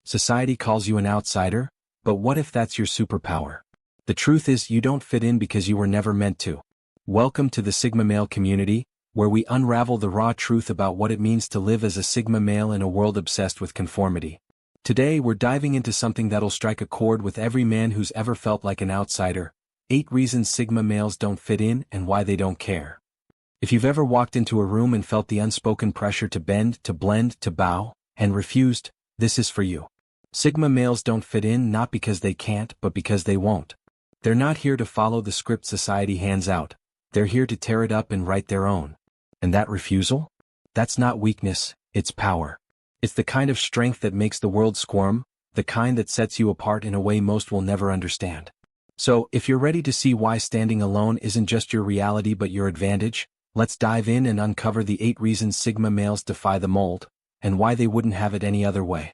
Society calls you an outsider, but what if that's your superpower? The truth is you don't fit in because you were never meant to. Welcome to the Sigma male community, where we unravel the raw truth about what it means to live as a Sigma male in a world obsessed with conformity. Today we're diving into something that'll strike a chord with every man who's ever felt like an outsider: 8 reasons Sigma males don't fit in and why they don't care. If you've ever walked into a room and felt the unspoken pressure to bend, to blend, to bow, and refused, this is for you. Sigma males don't fit in not because they can't, but because they won't. They're not here to follow the script society hands out. They're here to tear it up and write their own. And that refusal? That's not weakness, it's power. It's the kind of strength that makes the world squirm, the kind that sets you apart in a way most will never understand. So, if you're ready to see why standing alone isn't just your reality but your advantage, let's dive in and uncover the 8 reasons Sigma males defy the mold, and why they wouldn't have it any other way.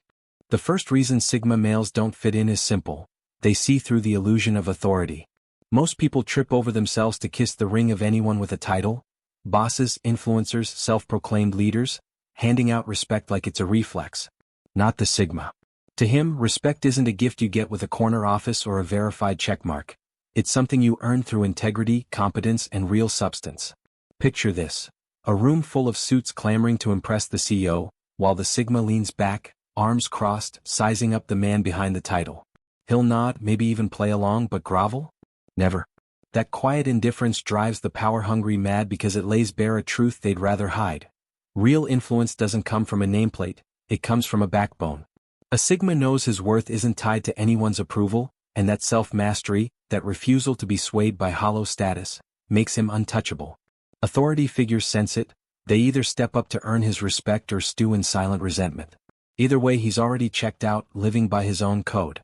The first reason Sigma males don't fit in is simple: they see through the illusion of authority. Most people trip over themselves to kiss the ring of anyone with a title: bosses, influencers, self-proclaimed leaders, handing out respect like it's a reflex. Not the Sigma. To him, respect isn't a gift you get with a corner office or a verified checkmark. It's something you earn through integrity, competence, and real substance. Picture this: a room full of suits clamoring to impress the CEO, while the Sigma leans back, arms crossed, sizing up the man behind the title. He'll nod, maybe even play along, but grovel? Never. That quiet indifference drives the power-hungry mad because it lays bare a truth they'd rather hide. Real influence doesn't come from a nameplate, it comes from a backbone. A Sigma knows his worth isn't tied to anyone's approval, and that self-mastery, that refusal to be swayed by hollow status, makes him untouchable. Authority figures sense it. They either step up to earn his respect or stew in silent resentment. Either way, he's already checked out, living by his own code.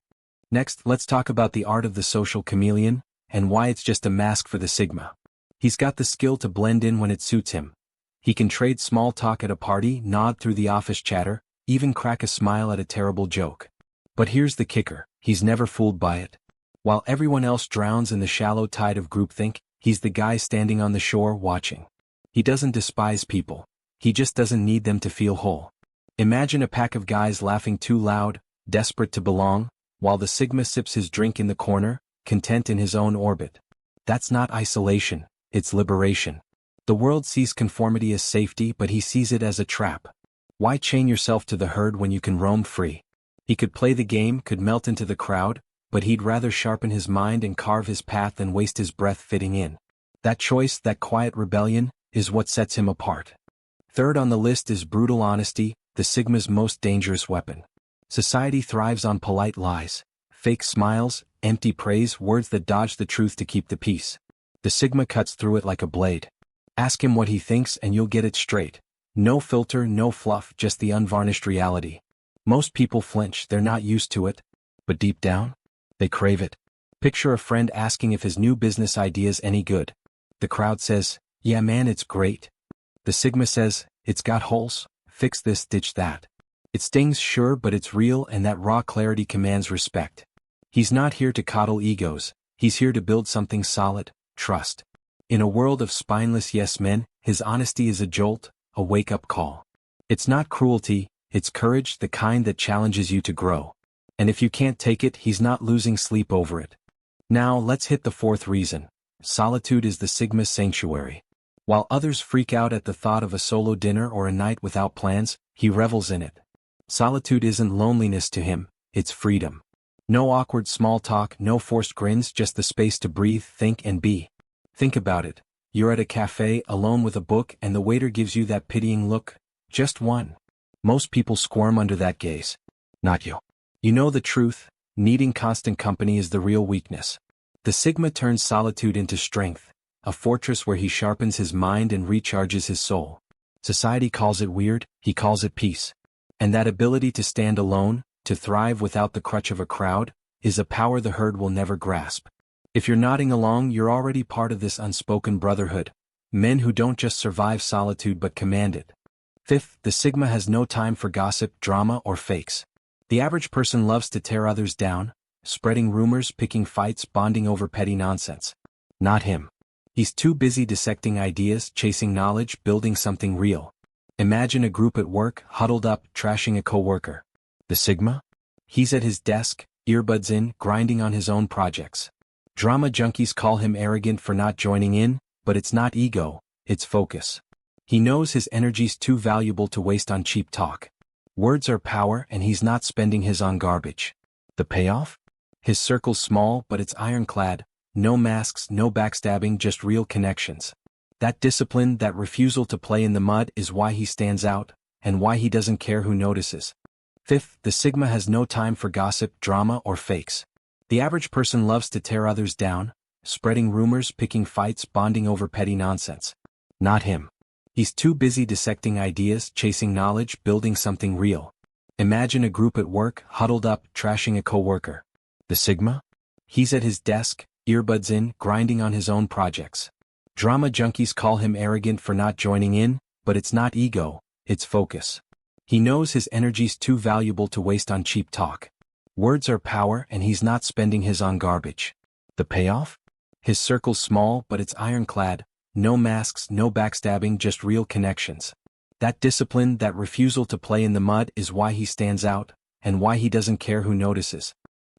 Next, let's talk about the art of the social chameleon, and why it's just a mask for the Sigma. He's got the skill to blend in when it suits him. He can trade small talk at a party, nod through the office chatter, even crack a smile at a terrible joke. But here's the kicker: he's never fooled by it. While everyone else drowns in the shallow tide of groupthink, he's the guy standing on the shore watching. He doesn't despise people. He just doesn't need them to feel whole. Imagine a pack of guys laughing too loud, desperate to belong, while the Sigma sips his drink in the corner, content in his own orbit. That's not isolation, it's liberation. The world sees conformity as safety, but he sees it as a trap. Why chain yourself to the herd when you can roam free? He could play the game, could melt into the crowd, but he'd rather sharpen his mind and carve his path than waste his breath fitting in. That choice, that quiet rebellion, is what sets him apart. Third on the list is brutal honesty, the Sigma's most dangerous weapon. Society thrives on polite lies, fake smiles, empty praise, words that dodge the truth to keep the peace. The Sigma cuts through it like a blade. Ask him what he thinks and you'll get it straight. No filter, no fluff, just the unvarnished reality. Most people flinch, they're not used to it. But deep down, they crave it. Picture a friend asking if his new business idea's any good. The crowd says, "Yeah man, it's great." The Sigma says, "It's got holes, fix this, ditch that." It stings, sure, but it's real, and that raw clarity commands respect. He's not here to coddle egos, he's here to build something solid: trust. In a world of spineless yes men, his honesty is a jolt, a wake-up call. It's not cruelty, it's courage, the kind that challenges you to grow. And if you can't take it, he's not losing sleep over it. Now let's hit the 4th reason. Solitude is the Sigma's sanctuary. While others freak out at the thought of a solo dinner or a night without plans, he revels in it. Solitude isn't loneliness to him, it's freedom. No awkward small talk, no forced grins, just the space to breathe, think, and be. Think about it. You're at a cafe, alone with a book, and the waiter gives you that pitying look. Just one. Most people squirm under that gaze. Not you. You know the truth: needing constant company is the real weakness. The Sigma turns solitude into strength, a fortress where he sharpens his mind and recharges his soul. Society calls it weird, he calls it peace. And that ability to stand alone, to thrive without the crutch of a crowd, is a power the herd will never grasp. If you're nodding along, you're already part of this unspoken brotherhood. Men who don't just survive solitude but command it. 5th, the Sigma has no time for gossip, drama, or fakes. The average person loves to tear others down, spreading rumors, picking fights, bonding over petty nonsense. Not him. He's too busy dissecting ideas, chasing knowledge, building something real. Imagine a group at work, huddled up, trashing a coworker. The Sigma? He's at his desk, earbuds in, grinding on his own projects. Drama junkies call him arrogant for not joining in, but it's not ego, it's focus. He knows his energy's too valuable to waste on cheap talk. Words are power and he's not spending his on garbage. The payoff? His circle's small but it's ironclad, no masks, no backstabbing, just real connections. That discipline, that refusal to play in the mud is why he stands out, and why he doesn't care who notices. Fifth, the Sigma has no time for gossip, drama, or fakes. The average person loves to tear others down, spreading rumors, picking fights, bonding over petty nonsense. Not him. He's too busy dissecting ideas, chasing knowledge, building something real. Imagine a group at work, huddled up, trashing a coworker. The Sigma? He's at his desk, earbuds in, grinding on his own projects. Drama junkies call him arrogant for not joining in, but it's not ego, it's focus. He knows his energy's too valuable to waste on cheap talk. Words are power and he's not spending his on garbage. The payoff? His circle's small but it's ironclad, no masks, no backstabbing, just real connections. That discipline, that refusal to play in the mud is why he stands out, and why he doesn't care who notices.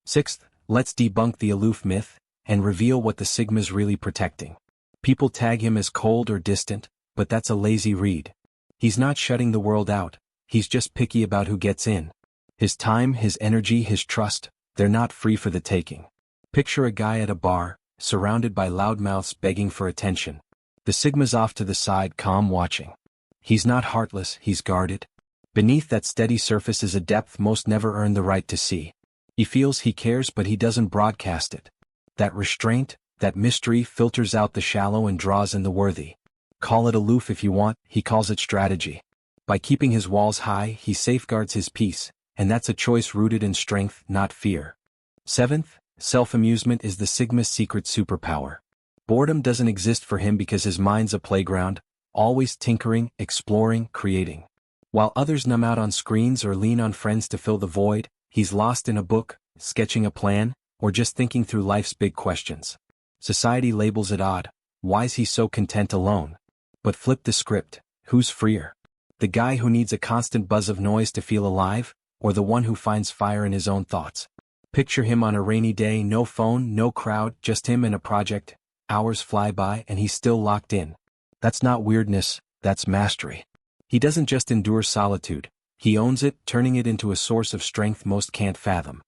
Sixth, let's debunk the aloof myth, and reveal what the Sigma's really protecting. People tag him as cold or distant, but that's a lazy read. He's not shutting the world out, he's just picky about who gets in. His time, his energy, his trust, they're not free for the taking. Picture a guy at a bar, surrounded by loudmouths begging for attention. The Sigma's off to the side, calm, watching. He's not heartless, he's guarded. Beneath that steady surface is a depth most never earn the right to see. He feels, he cares, but he doesn't broadcast it. That restraint, that mystery filters out the shallow and draws in the worthy. Call it aloof if you want, he calls it strategy. By keeping his walls high, he safeguards his peace, and that's a choice rooted in strength, not fear. Seventh, self-amusement is the Sigma's secret superpower. Boredom doesn't exist for him because his mind's a playground, always tinkering, exploring, creating. While others numb out on screens or lean on friends to fill the void, he's lost in a book, sketching a plan, or just thinking through life's big questions. Society labels it odd, why's he so content alone? But flip the script, who's freer? The guy who needs a constant buzz of noise to feel alive, or the one who finds fire in his own thoughts? Picture him on a rainy day, no phone, no crowd, just him and a project. Hours fly by and he's still locked in. That's not weirdness, that's mastery. He doesn't just endure solitude, he owns it, turning it into a source of strength most can't fathom.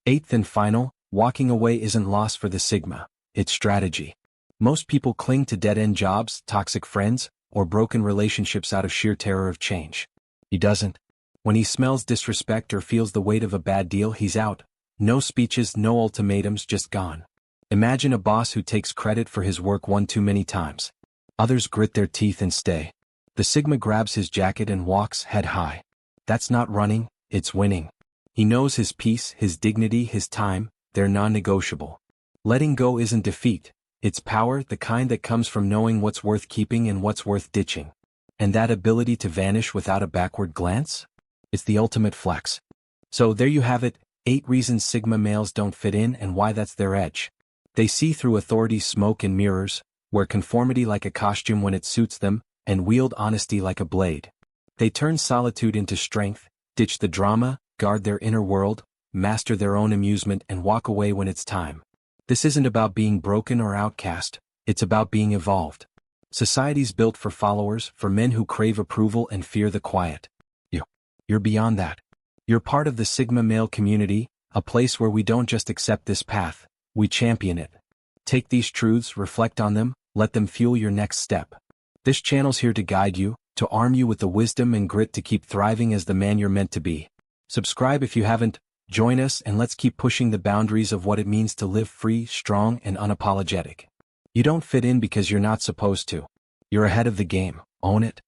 Eighth and final, walking away isn't loss for the Sigma, it's strategy. Most people cling to dead-end jobs, toxic friends, or broken relationships out of sheer terror of change. He doesn't. When he smells disrespect or feels the weight of a bad deal, he's out. No speeches, no ultimatums, just gone. Imagine a boss who takes credit for his work one too many times. Others grit their teeth and stay. The Sigma grabs his jacket and walks head high. That's not running, it's winning. He knows his peace, his dignity, his time, they're non-negotiable. Letting go isn't defeat, it's power, the kind that comes from knowing what's worth keeping and what's worth ditching. And that ability to vanish without a backward glance? It's the ultimate flex. So there you have it, 8 reasons Sigma males don't fit in and why that's their edge. They see through authority's smoke and mirrors, wear conformity like a costume when it suits them, and wield honesty like a blade. They turn solitude into strength, ditch the drama, guard their inner world, master their own amusement and walk away when it's time. This isn't about being broken or outcast, it's about being evolved. Society's built for followers, for men who crave approval and fear the quiet. You're beyond that. You're part of the Sigma male community, a place where we don't just accept this path, we champion it. Take these truths, reflect on them, let them fuel your next step. This channel's here to guide you, to arm you with the wisdom and grit to keep thriving as the man you're meant to be. Subscribe if you haven't, join us and let's keep pushing the boundaries of what it means to live free, strong, and unapologetic. You don't fit in because you're not supposed to. You're ahead of the game, own it.